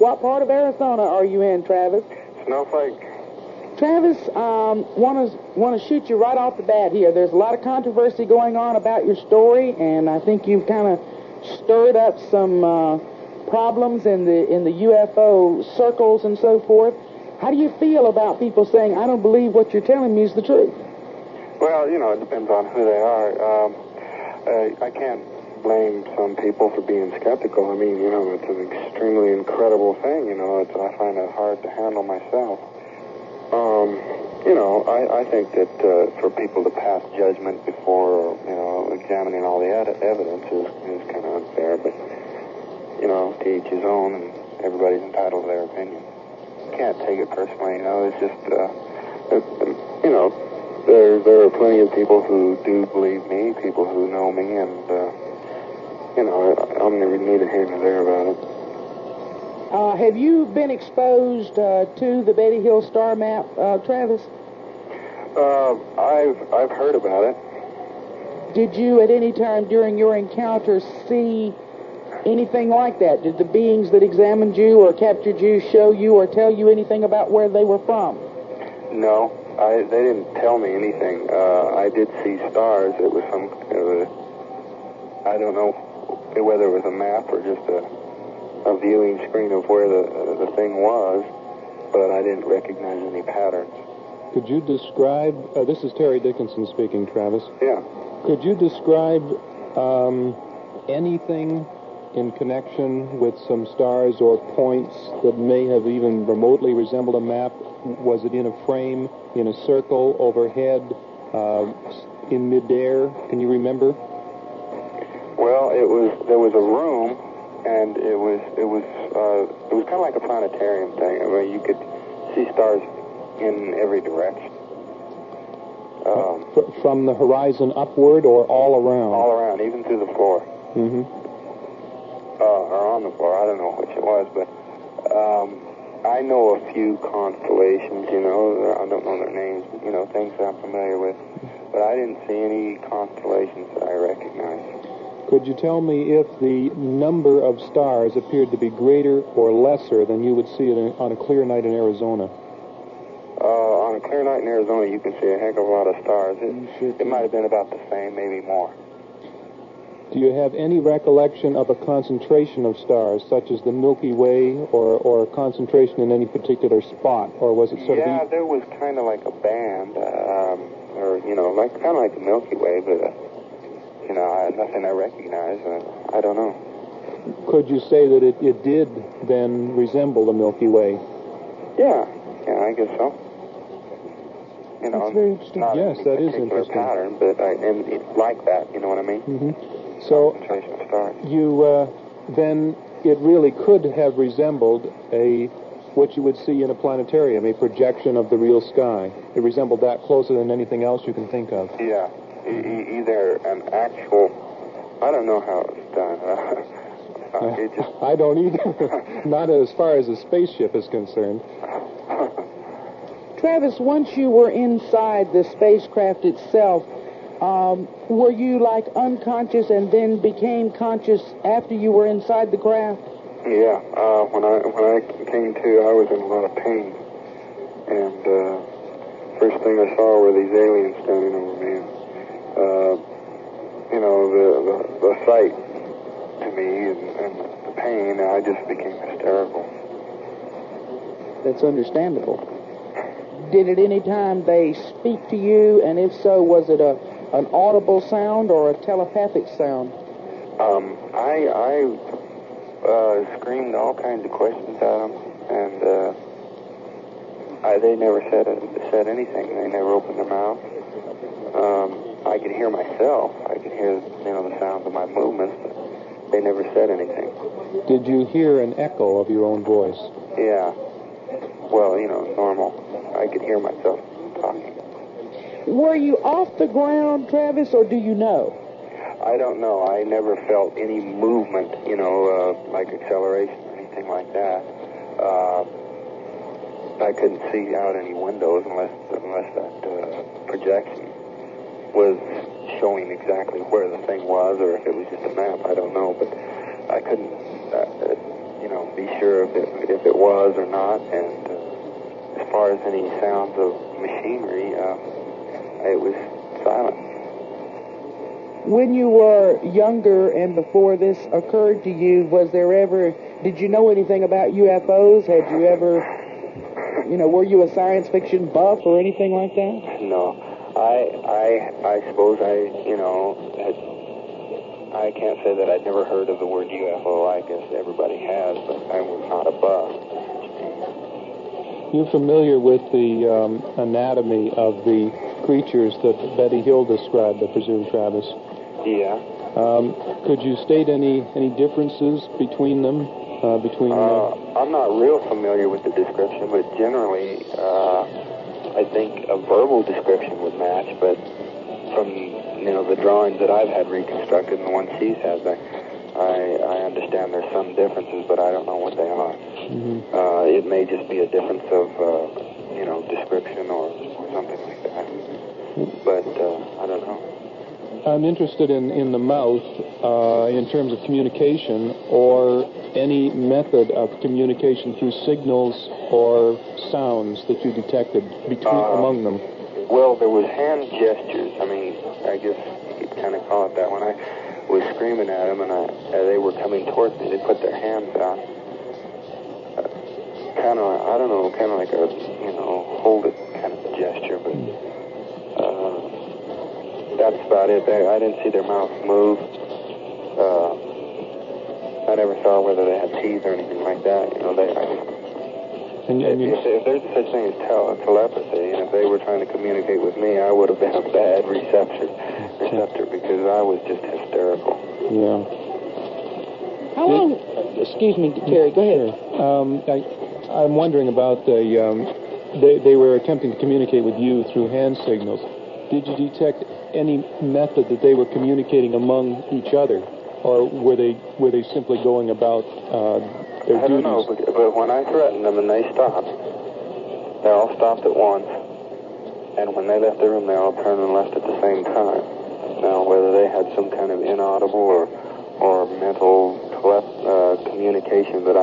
What part of Arizona are you in, Travis? Snowflake. Travis, want to shoot you right off the bat here. There's a lot of controversy going on about your story, and I think you've kind of stirred up some problems in the UFO circles and so forth. How do you feel about people saying, I don't believe what you're telling me is the truth? Well, it depends on who they are. I can't blame some people for being skeptical. I mean, it's an extremely incredible thing. I find it hard to handle myself. I think that for people to pass judgment before, examining all the evidence is kind of unfair. But, to each his own, and everybody's entitled to their opinion. Can't take it personally, It's just, there are plenty of people who do believe me, people who know me, and, I'm never neither here nor there about it. Have you been exposed to the Betty Hill star map, Travis? I've heard about it. Did you at any time during your encounter see anything like that? Did the beings that examined you or captured you show you or tell you anything about where they were from? No, they didn't tell me anything. I did see stars. It was some kind of I don't know whether it was a map or just a viewing screen of where the thing was, but I didn't recognize any patterns. Could you describe, this is Terry Dickinson speaking, Travis. Yeah. Could you describe anything in connection with some stars or points that may have even remotely resembled a map? Was it in a frame, in a circle, overhead, in midair? Can you remember? Well, there was a room, and it was kind of like a planetarium thing. I mean, you could see stars in every direction. From the horizon upward or all around? All around, even through the floor. Mm-hmm. Or on the floor. I don't know which it was, but I know a few constellations, I don't know their names, things that I'm familiar with. But I didn't see any constellations that I recognized. Could you tell me if the number of stars appeared to be greater or lesser than you would see it on a clear night in Arizona? On a clear night in Arizona, you can see a heck of a lot of stars. It might have been about the same, maybe more. Do you have any recollection of a concentration of stars, such as the Milky Way, or a concentration in any particular spot, or was it sort of... Yeah, there was kind of like a band, or, kind of like the Milky Way, but, nothing I recognize. I don't know. Could you say that it did then resemble the Milky Way? Yeah, I guess so. That's very interesting. Not yes, that is interesting. Pattern, but and like that, you know what I mean? Mm-hmm. So, you then it really could have resembled what you would see in a planetarium, a projection of the real sky. It resembled that closer than anything else you can think of. Yeah, either an actual, I don't know how it's done. I don't either. Not as far as a spaceship is concerned. Travis, once you were inside the spacecraft itself, were you like unconscious and then became conscious after you were inside the craft? Yeah, when I came to, I was in a lot of pain, and first thing I saw were these aliens standing over me. The sight to me and the pain, I just became hysterical. That's understandable. Did at any time they speak to you, and if so, was it an audible sound or a telepathic sound? I screamed all kinds of questions at them, and they never said anything. They never opened their mouth. I could hear myself. I could hear the sounds of my movements, but they never said anything. Did you hear an echo of your own voice? Yeah. Well, normal. I could hear myself talking. Were you off the ground, Travis, or do you know? I don't know. I never felt any movement, like acceleration or anything like that. I couldn't see out any windows unless that projection was showing exactly where the thing was, or if it was just a map. I don't know, but I couldn't, be sure if it was or not. And as far as any sounds of machinery, it was silent. When you were younger and before this occurred to you, did you know anything about UFOs? Had you ever, were you a science fiction buff or anything like that? No. I suppose I can't say that I'd never heard of the word UFO. I guess everybody has, but I was not a buff. You're familiar with the anatomy of the creatures that Betty Hill described, I presume, Travis? Yeah. Could you state any differences between them? I'm not real familiar with the description, but generally, I think a verbal description would match. But from the drawings that I've had reconstructed and the ones she's had, I understand there's some differences, but I don't know what they are. Mm-hmm. It may just be a difference of description or something like that. But I don't know. I'm interested in the mouth in terms of communication or any method of communication through signals or sounds that you detected among them. Well, there was hand gestures. I mean, I guess you could kind of call it that. When I was screaming at them and they were coming towards me, they put their hands out. Kind of like a, hold it kind of gesture, but that's about it. I didn't see their mouths move. I never saw whether they had teeth or anything like that. If there's such thing as telepathy, and if they were trying to communicate with me, I would have been a bad receptor because I was just hysterical. Yeah. How long? Excuse me, Terry. Go ahead. I'm wondering about they were attempting to communicate with you through hand signals. Did you detect any method that they were communicating among each other, or were they simply going about their duties? I don't know, but when I threatened them and they stopped, they all stopped at once, and when they left the room, they all turned and left at the same time. Now, whether they had some kind of inaudible or mental communication that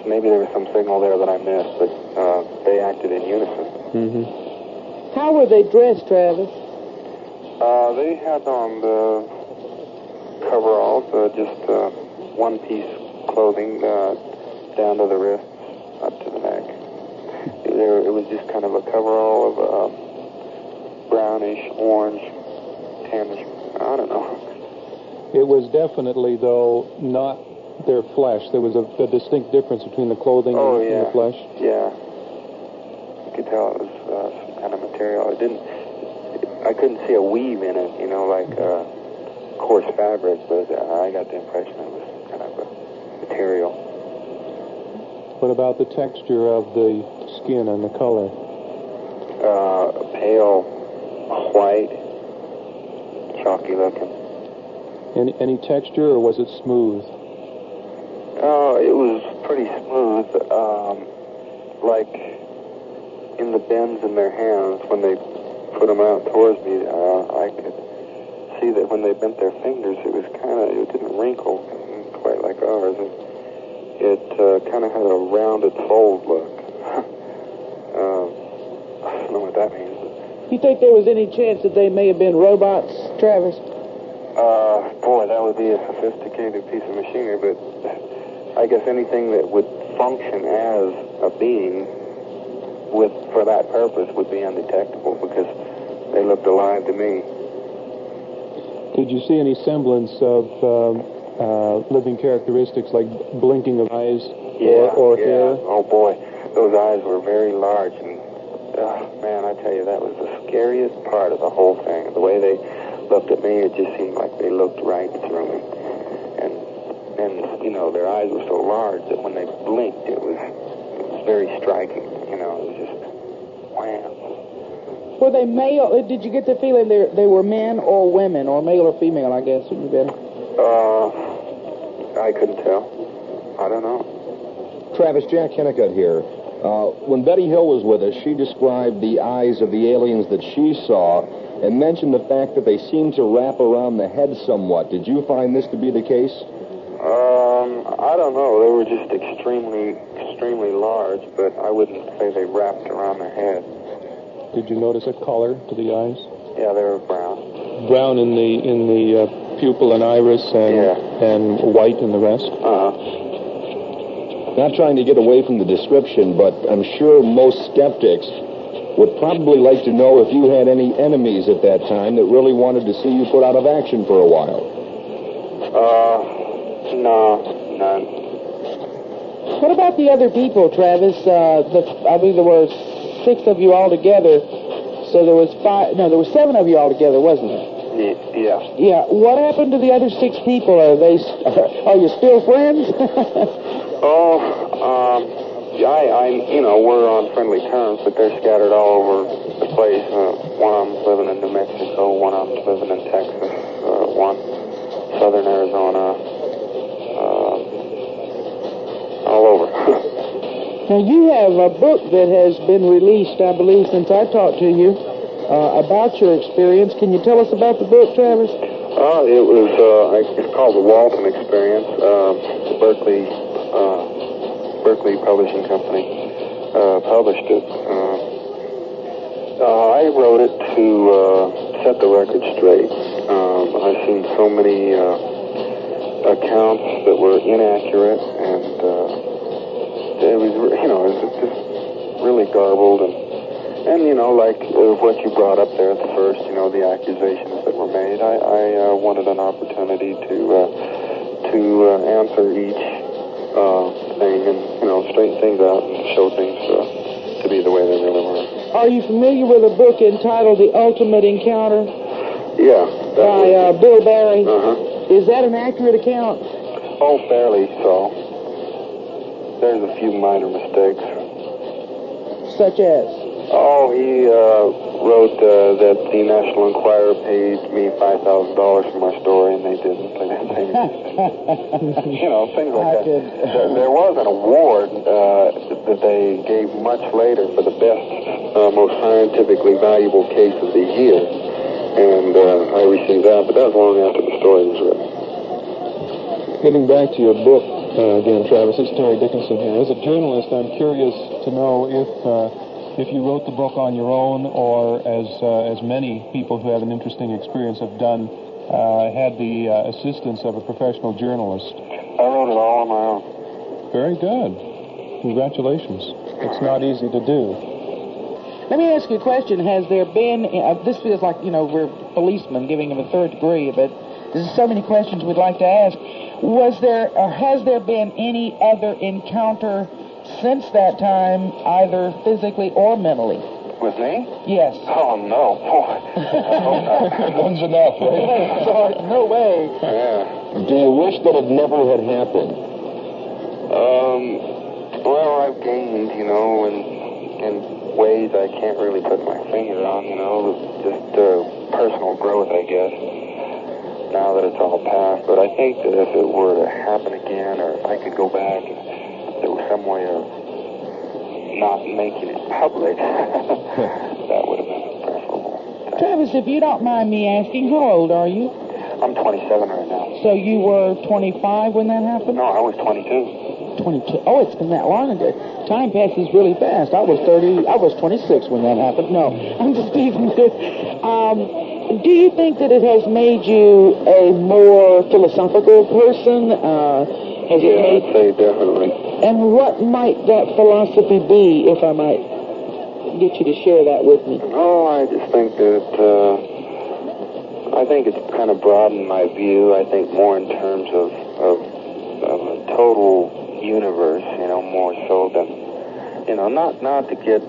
maybe there was some signal there that I missed, but they acted in unison. Mm-hmm. How were they dressed, Travis? They had on the coveralls, just one-piece clothing down to the wrists, up to the neck. It was just kind of a coverall of brownish, orange, tannish, I don't know. It was definitely, though, not their flesh. There was a distinct difference between the clothing and the flesh. Yeah. You could tell it was some kind of material. I couldn't see a weave in it, like coarse fabric, but I got the impression it was kind of a material. What about the texture of the skin and the color? Pale white, chalky looking. Any texture, or was it smooth? It was pretty smooth, like in the bends in their hands when they put them out towards me. I could see that when they bent their fingers, it didn't wrinkle quite like ours. It kind of had a rounded fold look. I don't know what that means. You think there was any chance that they may have been robots, Travis? Boy, that would be a sophisticated piece of machinery, but I guess anything that would function as a being for that purpose would be undetectable because they looked alive to me. Did you see any semblance of living characteristics like blinking of eyes or hair? Oh boy, those eyes were very large, and man, I tell you, that was the scariest part of the whole thing. The way they looked at me, it just seemed like they looked right through me. And their eyes were so large that when they blinked, it was very striking. It was just wham. Were they male? Did you get the feeling they were men or women, or male or female, I guess would be better? I couldn't tell. I don't know. Travis, Jack Kennicutt here. When Betty Hill was with us, she described the eyes of the aliens that she saw and mentioned the fact that they seemed to wrap around the head somewhat. Did you find this to be the case? don't know. They were just extremely, extremely large, but I wouldn't say they wrapped around their head. Did you notice a color to the eyes? Yeah, they were brown. Brown in the pupil and iris, and white in the rest. Not trying to get away from the description, but I'm sure most skeptics would probably like to know if you had any enemies at that time that really wanted to see you put out of action for a while. No, none. What about the other people, Travis? I believe there were 6 of you all together. So there was 5. No, there were 7 of you all together, wasn't there? Yeah. Yeah. What happened to the other 6 people? Are you still friends? We're on friendly terms, but they're scattered all over the place. One of them's living in New Mexico, one of them's living in Texas, one southern Arizona, all over. Now, you have a book that has been released, I believe, since I talked to you about your experience. Can you tell us about the book, Travis? It's called the Walton Experience. Berkeley Publishing Company published it. I wrote it to set the record straight. I've seen so many accounts that were inaccurate, and it was just really garbled, and like what you brought up there at the first, the accusations that were made. I wanted an opportunity to answer each thing and straighten things out and show things to be the way they really were. Are you familiar with a book entitled The Ultimate Encounter? Yeah. By Bill Barry? Uh-huh. Is that an accurate account? Oh, fairly so. There's a few minor mistakes. Such as? Oh, he wrote that the National Enquirer paid me $5,000 for my story, and they didn't. They didn't pay me. Things like that. There was an award that they gave much later for the best, most scientifically valuable case of the year, and I received that, but that was long after the story was written. Getting back to your book again, Travis, it's Terry Dickinson here. As a journalist, I'm curious to know if you wrote the book on your own, or as many people who have an interesting experience have done, had the assistance of a professional journalist. I wrote it all on my own. Very good. Congratulations. It's not easy to do. Let me ask you a question. Has there been, this feels like, we're policemen giving him a third degree, but there's so many questions we'd like to ask. Was there, or has there been any other encounter since that time, either physically or mentally? With me? Yes. Oh, no. One's enough, right? Sorry, no way. Yeah. Do you wish that it never had happened? Well, I've gained, in ways I can't really put my finger on, just personal growth, I guess, now that it's all past. But I think that if it were to happen again, or if I could go back and there was some way of not making it public, that would have been preferable. Travis, if you don't mind me asking, how old are you? I'm 27 right now. So you were 25 when that happened? No, I was 22. 22. Oh, it's been that long ago. Time passes really fast. I was 26 when that happened. No, I'm just teasing you. Do you think that it has made you a more philosophical person? I'd say definitely. And what might that philosophy be, if I might get you to share that with me? Oh, I just think that I think it's kind of broadened my view. I think more in terms of a total universe, more so than, not to get,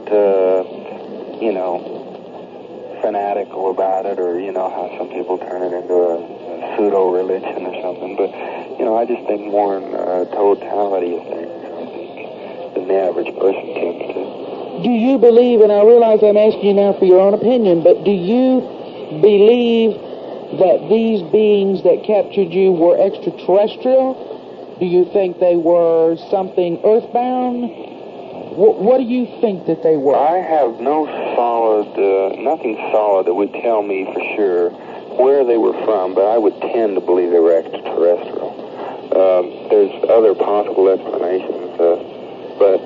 fanatical about it, or, how some people turn it into a pseudo-religion or something, but, I just think more in totality of things, I think, than the average person tends to. Do you believe, and I realize I'm asking you now for your own opinion, but do you believe that these beings that captured you were extraterrestrial? Do you think they were something earthbound? What do you think that they were? I have nothing solid that would tell me for sure where they were from, but I would tend to believe they were extraterrestrial. There's other possible explanations, but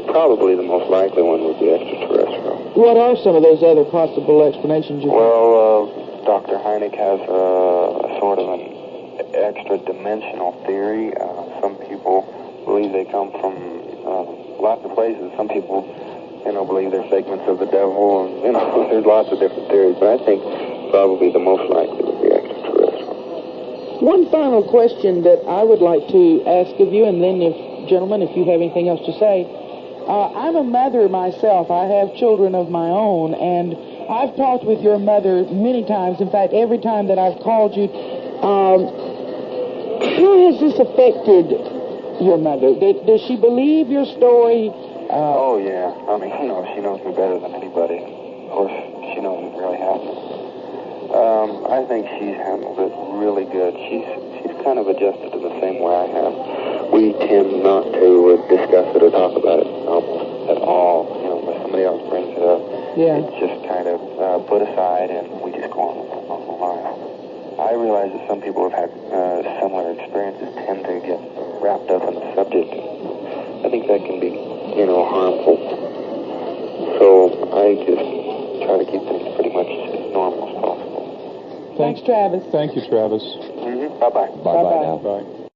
probably the most likely one would be extraterrestrial. What are some of those other possible explanations you think? Well, Dr. Hynek has a sort of an extra-dimensional theory. Some people believe they come from lots of places. Some people, believe they're segments of the devil, and, there's lots of different theories, but I think probably the most likely would be extraterrestrial. One final question that I would like to ask of you, and then gentlemen, if you have anything else to say. I'm a mother myself. I have children of my own, and I've talked with your mother many times. In fact, every time that I've called you. How has this affected your mother? Does she believe your story? Oh, yeah. I mean, she knows me better than anybody. Of course, she knows it really happened. I think she's handled it really good. She's kind of adjusted to the same way I have. We tend not to discuss it or talk about it almost at all. When somebody else brings it up, it's just kind of put aside, and we just go on with our normal lives. I realize that some people have had similar experiences tend to get wrapped up in the subject. I think that can be, harmful. So I just try to keep things pretty much as normal as possible. Thanks, Travis. Thank you, Travis. Mm-hmm. Bye-bye. Bye-bye now. Bye.